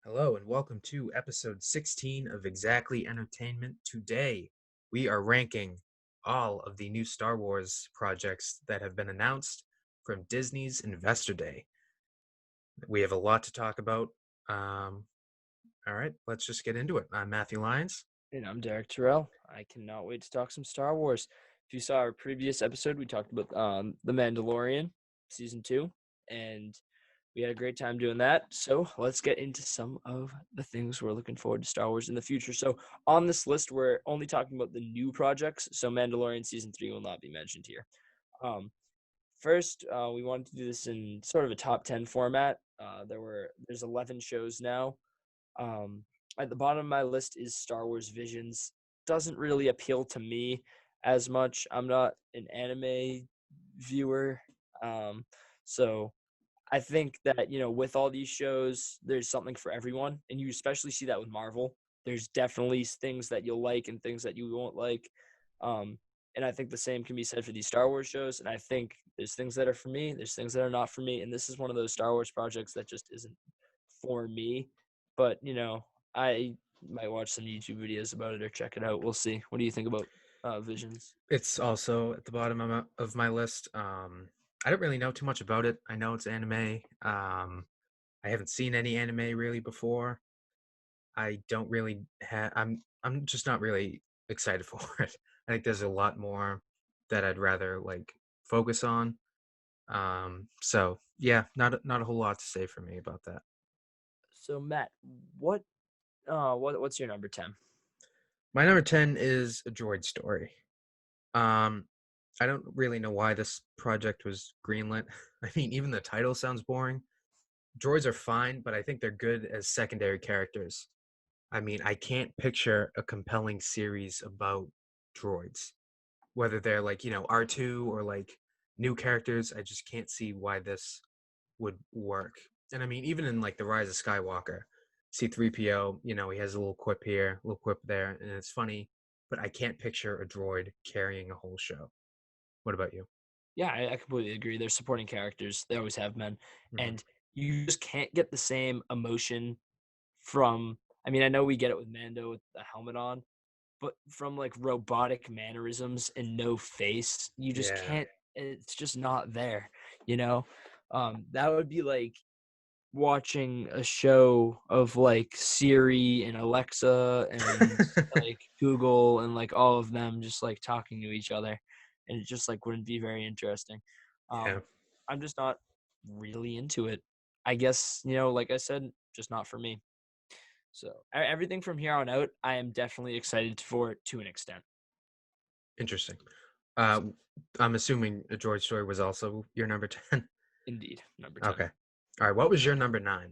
Hello and welcome to episode 16 of Exactly Entertainment. Today, we are ranking all of the new Star Wars projects that have been announced from Disney's Investor Day. We have a lot to talk about. Um, all right, let's just get into it. I'm Matthew Lyons. And I'm Derek Terrell. I cannot wait to talk some Star Wars. If you saw our previous episode, we talked about The Mandalorian season 2, and we had a great time doing that. So let's get into some of the things we're looking forward to Star Wars in the future. So on this list, we're only talking about the new projects. So Mandalorian season 3 will not be mentioned here. Um, First, we wanted to do this in sort of a top 10 format. There's 11 shows now. Um, at the bottom of my list is Star Wars Visions. Doesn't really appeal to me as much. I'm not an anime viewer. Um, so I think that, with all these shows, there's something for everyone. And you especially see that with Marvel. There's definitely things that you'll like and things that you won't like. Um, and I think the same can be said for these Star Wars shows. And I think there's things that are for me, there's things that are not for me. And this is one of those Star Wars projects that just isn't for me. But, I might watch some YouTube videos about it or check it out. We'll see. What do you think about Visions? It's also at the bottom of my list. I don't really know too much about it. I know it's anime. I haven't seen any anime really before. I don't really have. I'm just not really excited for it. I think there's a lot more that I'd rather focus on. So yeah, not a whole lot to say for me about that. So Matt, what's your number 10? My number 10 is a droid story. Um, I don't really know why this project was greenlit. I mean, even the title sounds boring. Droids are fine, but I think they're good as secondary characters. I mean, I can't picture a compelling series about droids, whether they're R2 or new characters. I just can't see why this would work. And I mean, even in the Rise of Skywalker, C3PO, he has a little quip here, a little quip there, and it's funny, but I can't picture a droid carrying a whole show. What about you? Yeah, I completely agree. They're supporting characters. They always have been. Hmm. And you just can't get the same emotion from, I mean, I know we get it with Mando with the helmet on, but from like robotic mannerisms and no face, you just Yeah. can't, it's just not there, you know? That would be like watching a show of like Siri and Alexa and like Google and like all of them just like talking to each other, and it just like wouldn't be very interesting. Yeah. Um, I'm just not really into it. I guess, like I said, just not for me. So everything from here on out, I am definitely excited for it to an extent. Interesting. Uh, I'm assuming a droid story was also your number 10. Indeed, number 10. Okay. All right. What was your number 9?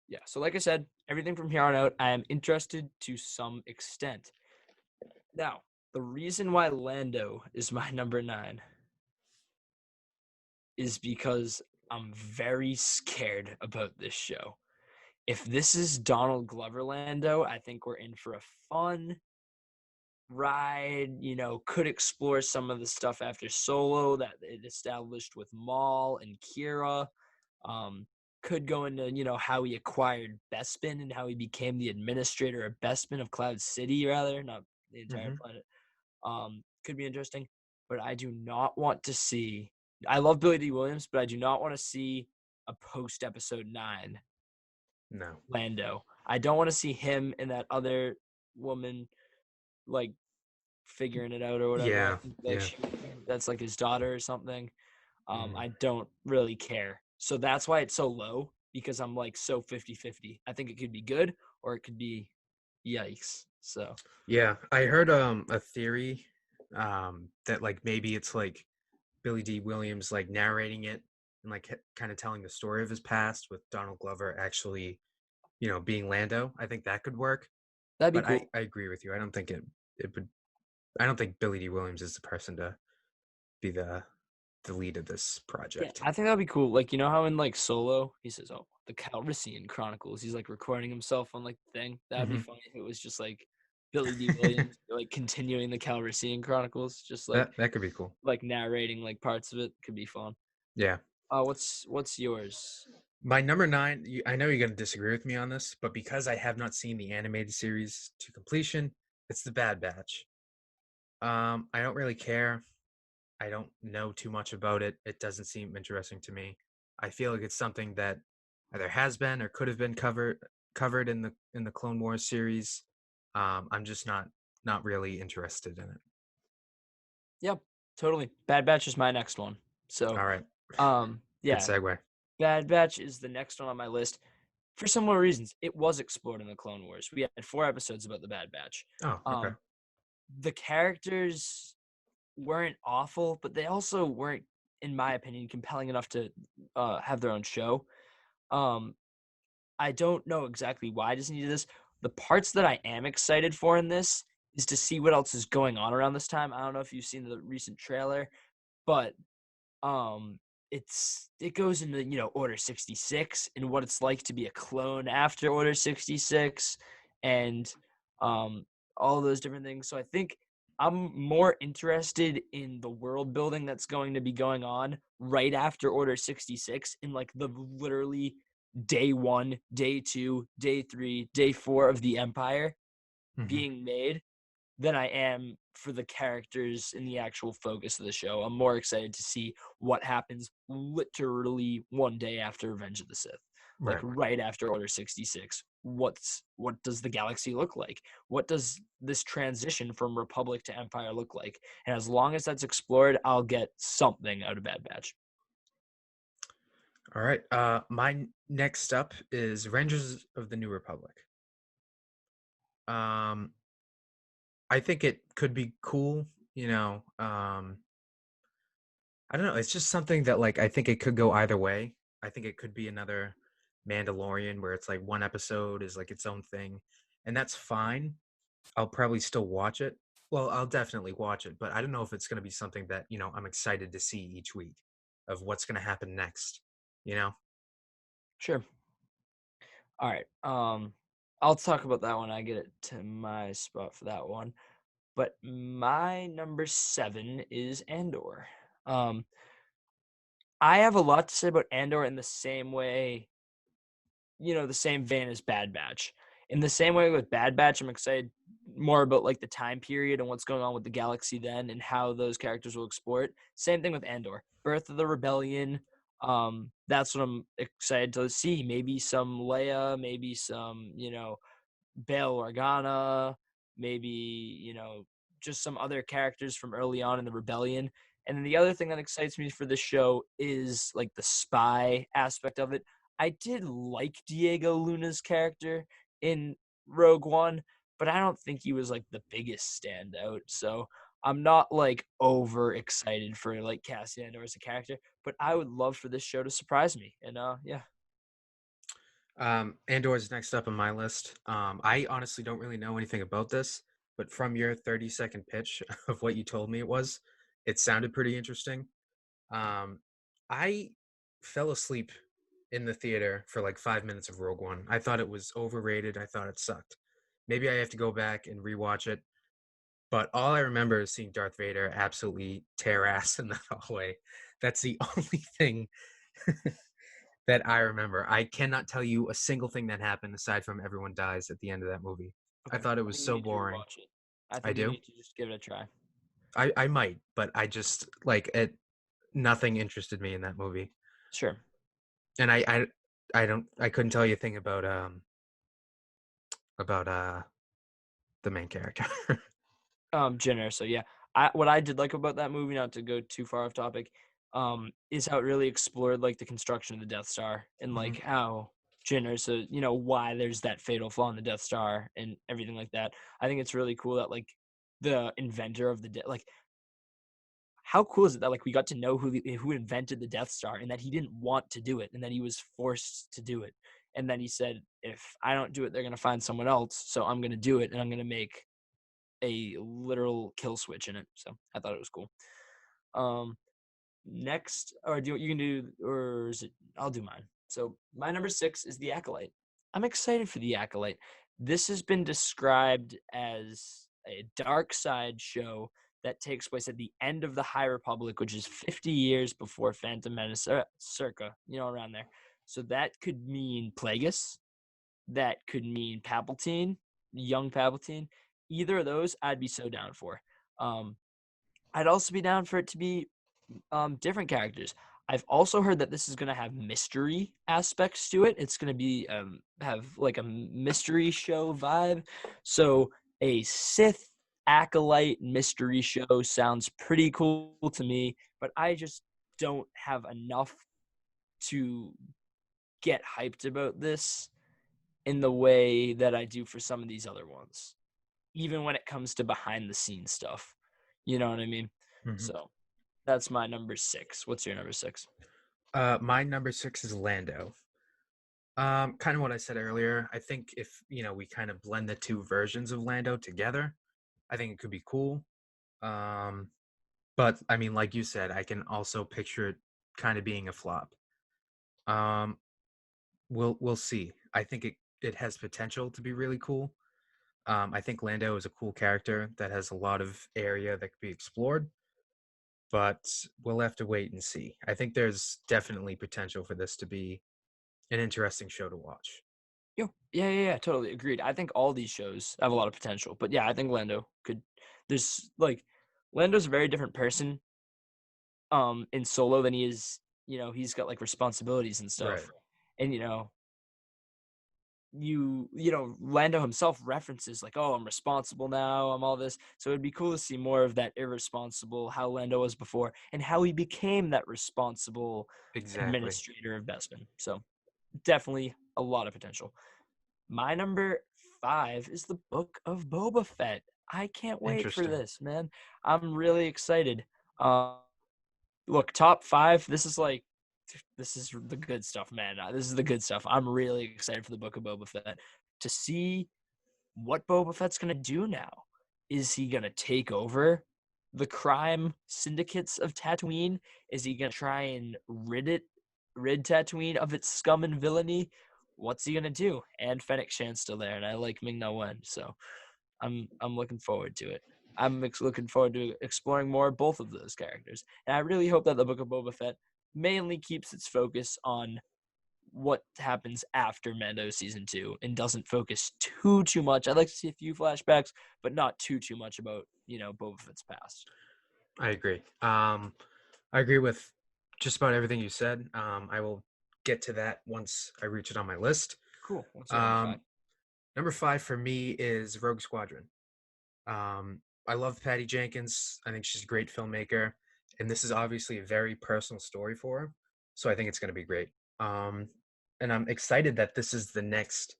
Yeah. So like I said, everything from here on out, I am interested to some extent. Now, the reason why Lando is my number 9 is because I'm very scared about this show. If this is Donald Glover Lando, I think we're in for a fun ride. Could explore some of the stuff after Solo that it established with Maul and Kira. Um, could go into, how he acquired Bespin and how he became the administrator of Bespin of Cloud City, rather, not the entire Hmm. planet. Could be interesting, but I do not want to see. I love Billy D. Williams, but I do not want to see a post episode 9 No. Lando. I don't want to see him and that other woman like figuring it out or whatever. I Yeah. think Yeah. that's like his daughter or something. Mm. I don't really care. So that's why it's so low, because I'm like so 50-50. I think it could be good or it could be yikes. So Yeah. I heard a theory that maybe it's Billy D. Williams narrating it and kind of telling the story of his past with Donald Glover actually, being Lando. I think that could work. that'd be But I cool. I agree with you. I don't think it would. I don't think Billy D. Williams is the person to be the lead of this Yeah, project. I think that'd be cool. Like, how in like Solo, he says, "Oh, the Calrissian Chronicles." He's like recording himself on like the thing. That'd be Hmm. funny if it was just like Billy D. Williams like continuing the Calrissian Chronicles, just That could be cool. like narrating like parts of it. Could be fun. Yeah. What's yours? My number nine, I know you're going to disagree with me on this, but because I have not seen the animated series to completion, it's The Bad Batch. I don't really care. I don't know too much about it. It doesn't seem interesting to me. I feel like it's something that either has been or could have been covered in the Clone Wars series. I'm just not really interested in it. Yep, totally. Bad Batch is my next one. So, All right, good yeah, segue. Bad Batch is the next one on my list for similar reasons. It was explored in the Clone Wars. We had 4 episodes about the Bad Batch. Oh, okay. Um, the characters weren't awful, but they also weren't, in my opinion, compelling enough to have their own show. Um, I don't know exactly why Disney did this. The parts that I am excited for in this is to see what else is going on around this time. I don't know if you've seen the recent trailer, but um it goes into, Order 66 and what it's like to be a clone after Order 66 and um all those different things. So I think I'm more interested in the world building that's going to be going on right after Order 66 in like the literally day 1, day 2, day 3, day 4 of the Empire Hmm. being made than I am for the characters in the actual focus of the show. I'm more excited to see what happens literally one day after Revenge of the Sith, like Right. right after Order 66. What does the galaxy look like? What does this transition from Republic to Empire look like? And as long as that's explored, I'll get something out of Bad Batch. All right. My next up is Rangers of the New Republic. Um, I think it could be cool. You know, I don't know. It's just something that like I think it could go either way. I think it could be another Mandalorian where it's like one episode is like its own thing, and that's fine. I'll probably still watch it. Well, I'll definitely watch it, but I don't know if it's going to be something that, I'm excited to see each week of what's going to happen next, you know? Sure. All right. I'll talk about that when I get it to my spot for that one. But my number 7 is Andor. Um, I have a lot to say about Andor in the same way, the same vein as Bad Batch. In the same way with Bad Batch, I'm excited more about like the time period and what's going on with the galaxy then and how those characters will explore it. Same thing with Andor. Birth of the Rebellion. That's what I'm excited to see. Maybe some Leia, maybe some, Bail Organa, maybe, just some other characters from early on in the rebellion. And then the other thing that excites me for this show is like the spy aspect of it. I did like Diego Luna's character in Rogue One, but I don't think he was like the biggest standout. So I'm not like over excited for like Cassian Andor as a character, but I would love for this show to surprise me. And yeah. Andor's next up on my list. I honestly don't really know anything about this, but from your 30-second pitch of what you told me it sounded pretty interesting. Um, I fell asleep in the theater for like 5 minutes of Rogue One. I thought it was overrated. I thought it sucked. Maybe I have to go back and rewatch it. But all I remember is seeing Darth Vader absolutely tear ass in the hallway. That's the only thing that I remember. I cannot tell you a single thing that happened aside from everyone dies at the end of that movie. I Okay. thought it I was think you so need to boring. rewatch it. I I think you do. need to just give it a try. I might, but I just like it. Nothing interested me in that movie, Sure. and I couldn't tell you a thing about the main character. Jenner. So yeah, what I did like about that movie, not to go too far off topic, is how it really explored like the construction of the Death Star and Hmm. like how Jenner, so why there's that fatal flaw in the Death Star and everything like that. I think it's really cool that like the inventor of like how cool is it that like we got to know who invented the Death Star and that he didn't want to do it and that he was forced to do it. And then he said, if I don't do it, they're gonna find someone else. So I'm gonna do it and I'm gonna make a literal kill switch in it. So I thought it was cool. Um, next, or you can do, or is it? I'll do mine. So my number 6 is the Acolyte. I'm excited for the Acolyte. This has been described as a dark side show that takes place at the end of the High Republic, which is 50 years before Phantom Menace, circa, around there. So that could mean Plagueis. That could mean Palpatine, young Palpatine. Either of those, I'd be so down for. Um, I'd also be down for it to be different characters. I've also heard that this is going to have mystery aspects to it. It's going to be have like a mystery show vibe. So a Sith acolyte mystery show sounds pretty cool to me, but I just don't have enough to get hyped about this in the way that I do for some of these other ones, even when it comes to behind the scenes stuff. You know what I mean? Hmm. So that's my number 6. What's your number 6? My number 6 is Lando. Kind of what I said earlier. I think if we kind of blend the two versions of Lando together, I think it could be cool. Um, but I mean, like you said, I can also picture it kind of being a flop. Um, we'll see. I think it has potential to be really cool. I think Lando is a cool character that has a lot of area that could be explored, but we'll have to wait and see. I think there's definitely potential for this to be an interesting show to watch. Yeah, totally agreed. I think all these shows have a lot of potential, but yeah, I think Lando could. There's like, Lando's a very different person, in Solo than he is. He's got like responsibilities and Right. stuff, and Lando himself references like, oh, I'm responsible now, I'm all this. So it'd be cool to see more of that irresponsible, how Lando was before, and how he became that responsible Exactly. administrator of Bespin. So definitely a lot of potential. My number 5 is the Book of Boba Fett. I can't wait for Interesting. this, man. I'm really excited. Uh, Look, top 5. This is the good stuff, man. This is the good stuff. I'm really excited for the Book of Boba Fett to see what Boba Fett's gonna do now. Is he gonna take over the crime syndicates of Tatooine? Is he gonna try and rid Tatooine of its scum and villainy? What's he gonna do? And Fennec Shan's still there, and I like Ming Na Wen, so I'm looking forward to it. Looking forward to exploring more of both of those characters, and I really hope that the Book of Boba Fett mainly keeps its focus on what happens after Mando season 2 and doesn't focus too much. I'd like to see a few flashbacks, but not too much about Boba Fett's past. I agree. I agree with just about everything you said. I will get to that once I reach it on my list. Cool. What's your number 5? Um, Number 5 for me is Rogue Squadron. I love Patty Jenkins. I think she's a great filmmaker, and this is obviously a very personal story for her. So I think it's going to be great. Um, and I'm excited that this is the next,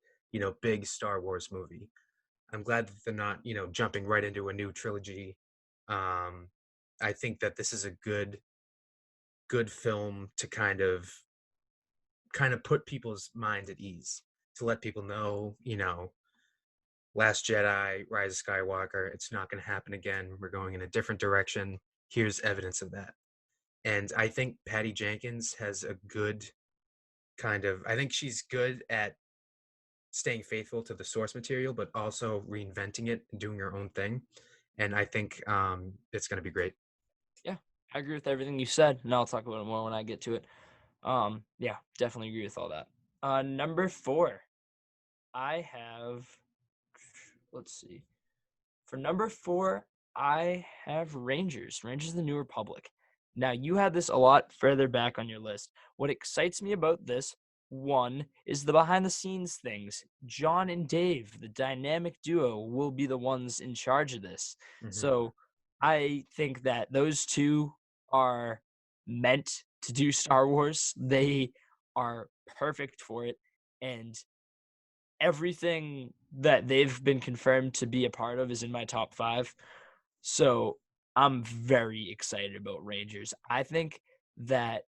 big Star Wars movie. I'm glad that they're not, jumping right into a new trilogy. Um, I think that this is a good film to kind of put people's minds at ease, to let people know, Last Jedi, Rise of Skywalker, it's not going to happen again. We're going in a different direction. Here's evidence of that. And I think Patty Jenkins has a good I think she's good at staying faithful to the source material, but also reinventing it and doing her own thing. And I think it's going to be great. Yeah, I agree with everything you said, and I'll talk about it more when I get to it. Yeah, definitely agree with all that. Number 4, I have. Let's see. For number 4, I have Rangers. Rangers of the New Republic. Now, you had this a lot further back on your list. What excites me about this, one, is the behind the scenes things. John and Dave, the dynamic duo, will be the ones in charge of this. Hmm. So I think that those two are meant to do Star Wars. They are perfect for it. And everything that they've been confirmed to be a part of is in my top 5. So I'm very excited about Rangers. I think that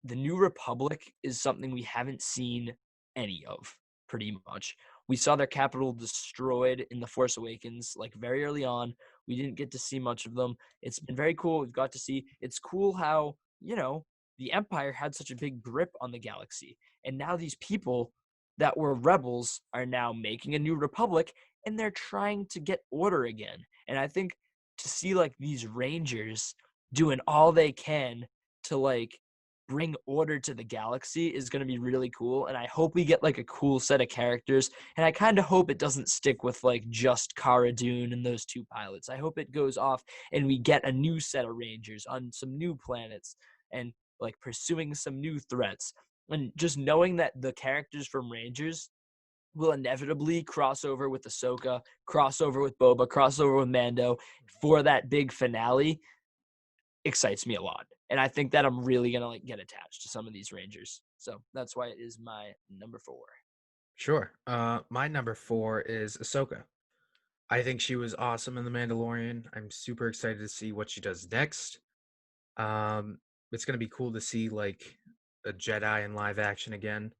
the New Republic is something we haven't seen any of, pretty much. We saw their capital destroyed in The Force Awakens, like very early on. We didn't get to see much of them. It's been very cool. We've got to see. It's cool how, the Empire had such a big grip on the galaxy. And now these people that were rebels are now making a new republic, and they're trying to get order again. And I think to see like these Rangers doing all they can to like bring order to the galaxy is going to be really cool. And I hope we get like a cool set of characters. And I kind of hope it doesn't stick with like just Cara Dune and those two pilots. I hope it goes off and we get a new set of Rangers on some new planets and like pursuing some new threats. And just knowing that the characters from Rangers will inevitably cross over with Ahsoka, cross over with Boba, cross over with Mando for that big finale excites me a lot. And I think that I'm really going to like get attached to some of these Rangers. So that's why it is my number 4. Sure. My number 4 is Ahsoka. I think she was awesome in The Mandalorian. I'm super excited to see what she does next. Um, it's gonna be cool to see like a Jedi in live action again.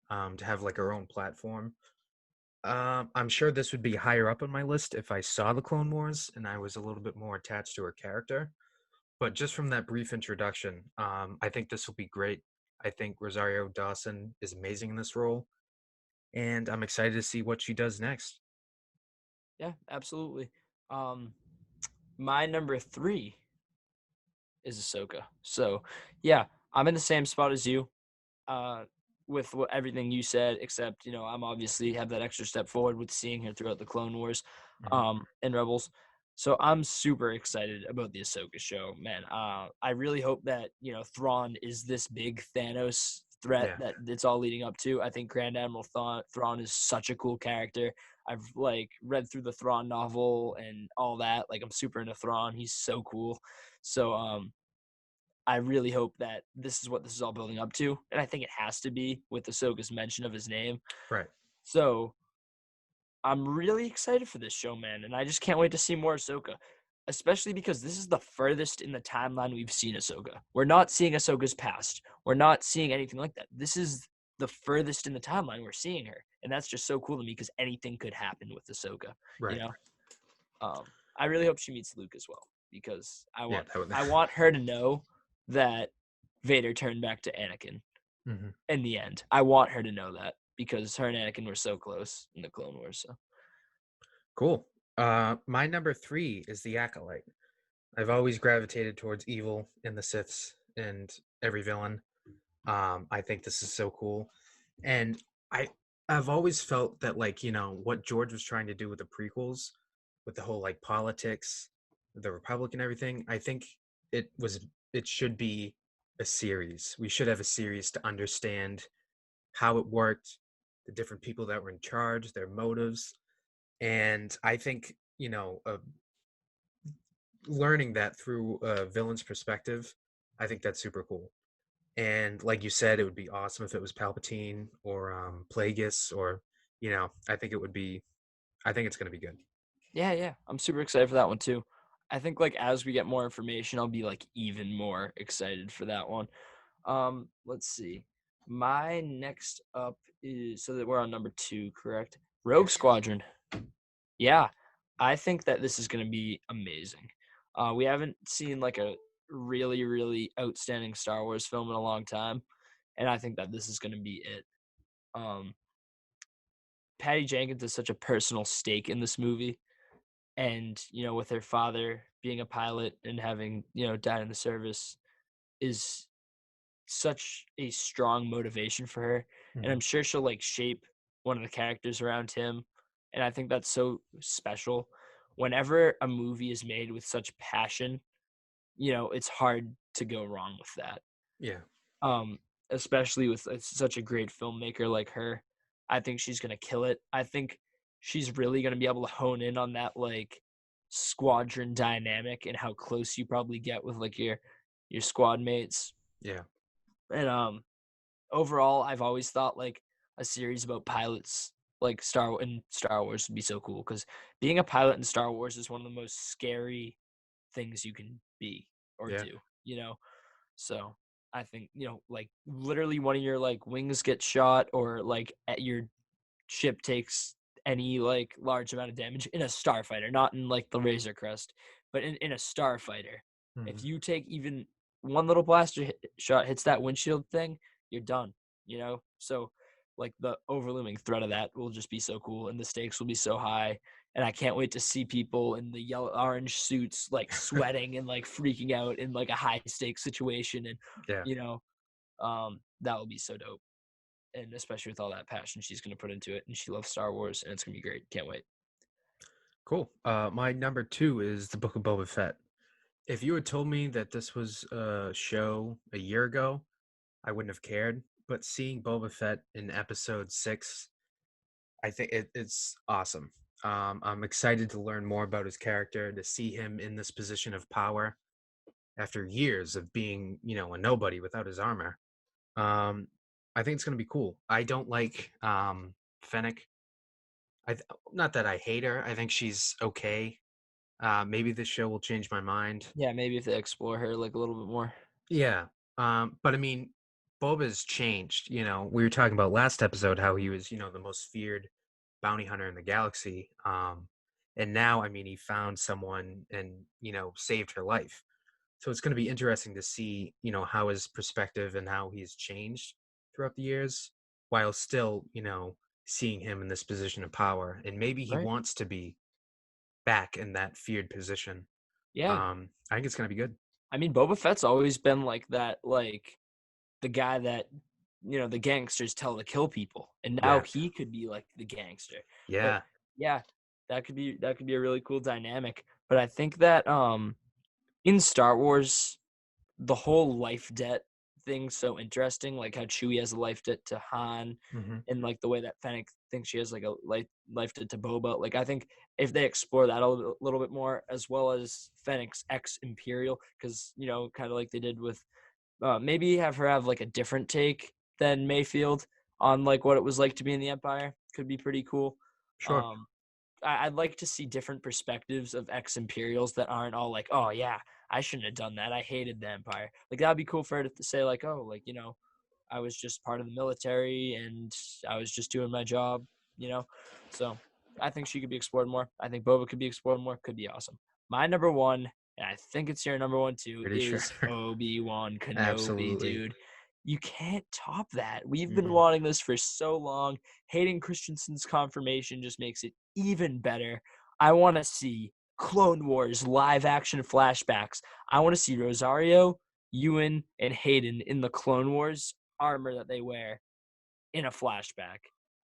To have like her own platform. I'm sure this would be higher up on my list if I saw the Clone Wars and I was a little bit more attached to her character. But just from that brief introduction, I think this will be great. I think Rosario Dawson is amazing in this role, and I'm excited to see what she does next. Yeah, absolutely. Um, my number 3 is Ahsoka. So yeah, I'm in the same spot as you. Uh, with everything you said, except I'm obviously have that extra step forward with seeing her throughout the Clone Wars, Mhm. and Rebels. So I'm super excited about the Ahsoka show, man. I really hope that Thrawn is this big Thanos threat Yeah, that it's all leading up to. I think Grand Admiral Thrawn is such a cool character. I've like read through the Thrawn novel and all that. Like I'm super into Thrawn. He's so cool. So I really hope that this is what this is all building up to, and I think it has to be with Ahsoka's mention of his name. right, So I'm really excited for this show, man, and I just can't wait to see more Ahsoka, especially because this is the furthest in the timeline we've seen Ahsoka. We're not seeing Ahsoka's past. We're not seeing anything like that. This is the furthest in the timeline we're seeing her, and that's just so cool to me because anything could happen with Ahsoka. You right. know, I really hope she meets Luke as well because I Yeah, want that would. I want her to know that Vader turned back to Anakin Mhm. in the end. I want her to know that because her and Anakin were so close in the Clone Wars. So Cool. My number 3 is the Acolyte. I've always gravitated towards evil in the Siths and every villain. I think this is so cool, and I I've always felt that like what George was trying to do with the prequels, with the whole like politics, the Republic and everything. I think it should be a series. We should have a series to understand how it worked, the different people that were in charge, their motives, and I think learning that through a villain's perspective, I think that's super cool. And like you said, it would be awesome if it was Palpatine or Plagueis or I think it would be. I think it's going to be good. yeah, I'm super excited for that one too. I think like as we get more information, I'll be like even more excited for that one. Let's see. My next up is so that we're on number 2, correct? Rogue Yes. Squadron. Yeah, I think that this is going to be amazing. We haven't seen like a really, really outstanding Star Wars film in a long time, and I think that this is going to be it. Um, Patty Jenkins has such a personal stake in this movie, and with her father being a pilot and having died in the service, is such a strong motivation for her, and Hmm. I'm sure she'll like shape one of the characters around him, and I think that's so special. Whenever a movie is made with such passion, it's hard to go wrong with that. Yeah. Um, Especially with such a great filmmaker like her, I think she's gonna kill it. I think she's really gonna be able to hone in on that like squadron dynamic and how close you probably get with like your squad mates. Yeah. And overall, I've always thought like a series about pilots like Star Wars would be so cool because being a pilot in Star Wars is one of the most scary things you can be or Yeah. do, you know? So I think, like literally one of your like wings gets shot or like at your ship takes any like large amount of damage in a starfighter, not in like the Razor Crest, but in a starfighter. If Hmm. you take even one little blaster shot hits that windshield thing, you're done. So like the overlooming threat of that will just be so cool, and the stakes will be so high. And I can't wait to see people in the yellow orange suits like sweating and like freaking out in like a high stakes situation, and Yeah. you know That would be so dope. And especially with all that passion she's going to put into it. And she loves Star Wars, and it's going to be great. Can't wait. Cool. My number two is the Book of Boba Fett. If you had told me that this was a show a year ago, I wouldn't have cared. But seeing Boba Fett in episode 6, I think it's awesome. I'm excited to learn more about his character, to see him in this position of power after years of being, a nobody without his armor. Um, I think it's going to be cool. I don't like Fennec. Not that I hate her. I think she's okay. Maybe this show will change my mind. Yeah, maybe if they explore her like a little bit more. Yeah. But I mean, Boba's changed. We were talking about last episode how he was, the most feared bounty hunter in the galaxy. And now, I mean, he found someone and, saved her life. So it's going to be interesting to see, how his perspective and how he's changed throughout the years while still, seeing him in this position of power. And maybe he Right. wants to be back in that feared position. Yeah. I think it's going to be good. I mean, Boba Fett's always been like that, like the guy that the gangsters tell to kill people, and now Yeah. he could be like the gangster. But Yeah. yeah, that could be a really cool dynamic. But I think that in Star Wars, the whole life debt thing's so interesting, like how Chewie has a life debt to Han, Hmm. and like the way that Fennec thinks she has like a life debt to Boba. Like I think if they explore that a little bit more, as well as Fennec's ex Imperial, because kind of like they did with maybe have her have like a different take than Mayfield on like what it was like to be in the Empire. Could be pretty cool. Sure. Um, I'd like to see different perspectives of ex Imperials that aren't all like, oh yeah, I shouldn't have done that. I hated the Empire. Like that'd be cool for her to say like, oh, like I was just part of the military and I was just doing my job, you know. So I think she could be explored more. I think Boba could be explored more. Could be awesome. My number one, and I think it's your number one too, Pretty sure. is Obi-Wan Kenobi, Absolutely. dude. You can't top that. We've been Mm-mm. wanting this for so long. Hayden Christensen's confirmation just makes it even better. I want to see Clone Wars live action flashbacks. I want to see Rosario, Ewan, and Hayden in the Clone Wars armor that they wear in a flashback.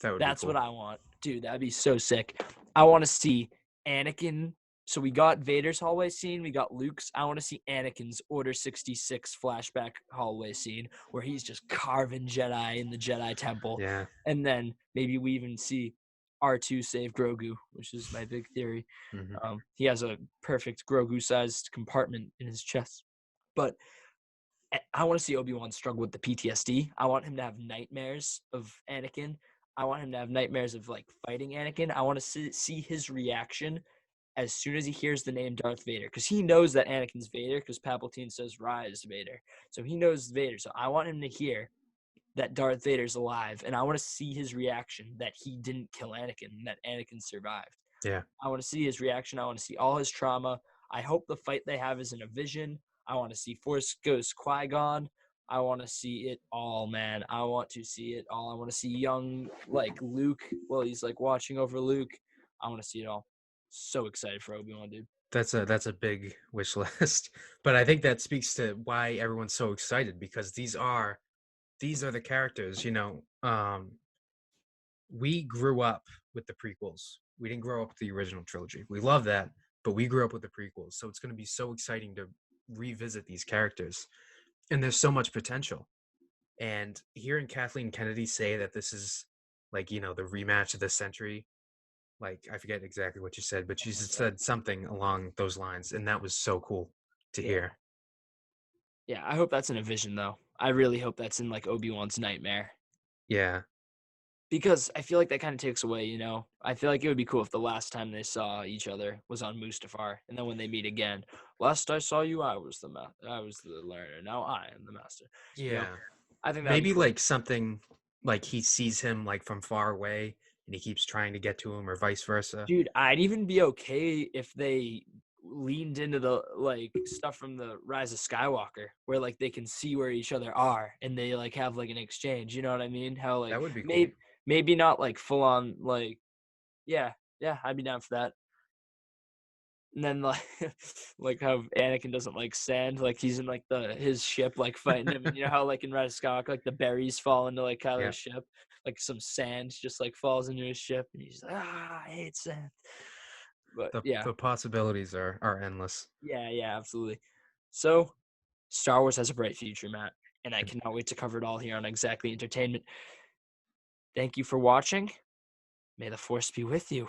That would be That's what cool. I want. Dude, that'd be so sick. I want to see Anakin. So we got Vader's hallway scene, we got Luke's. I want to see Anakin's Order 66 flashback hallway scene where he's just carving Jedi in the Jedi temple. Yeah. And then maybe we even see R2 save Grogu, which is my big theory. Hmm. He has a perfect Grogu-sized compartment in his chest. But I want to see Obi-Wan struggle with the PTSD. I want him to have nightmares of Anakin. I want him to have nightmares of like fighting Anakin. I want to see his reaction as soon as he hears the name Darth Vader, because he knows that Anakin's Vader, because Palpatine says Rise Vader. So he knows Vader. So I want him to hear that Darth Vader's alive, and I want to see his reaction that he didn't kill Anakin, that Anakin survived. Yeah. I want to see his reaction. I want to see all his trauma. I hope the fight they have is in a vision. I want to see Force Ghost Qui-Gon. I want to see it all, man. I want to see it all. I want to see young like Luke while he's like watching over Luke. I want to see it all. So excited for Obi-Wan, dude. That's a big wish list. But I think that speaks to why everyone's so excited, because these are the characters, we grew up with the prequels. We didn't grow up with the original trilogy. We love that, but we grew up with the prequels. So it's going to be so exciting to revisit these characters. And there's so much potential. And hearing Kathleen Kennedy say that this is like, the rematch of the century, like I forget exactly what you said, but you Something like just that. said something along those lines. And that was so cool to Yeah. hear. Yeah, I hope that's in a vision though. I really hope that's in like Obi-Wan's nightmare. Yeah. Because I feel like that kind of takes away, I feel like it would be cool if the last time they saw each other was on Mustafar, and then when they meet again, last I saw you, I was I was the learner. Now I am the master. You know, Yeah. I think that'd be Maybe cool. like something like he sees him like from far away and he keeps trying to get to him, or vice versa. Dude, I'd even be okay if they leaned into the like stuff from the Rise of Skywalker, where like they can see where each other are and they like have like an exchange. You know what I mean? How like That would be cool. maybe not like full on like yeah, I'd be down for that. And then like like how Anakin doesn't like sand, like he's in like his ship like fighting him, and you know how like in Rise of Skywalker like the berries fall into like Yeah, Kylo's ship, like some sand just like falls into his ship, and he's like, I hate sand. But yeah, the possibilities are endless. yeah, absolutely. So Star Wars has a bright future, Matt, and I cannot wait to cover it all here on Exactly Entertainment. Thank you for watching. May the force be with you.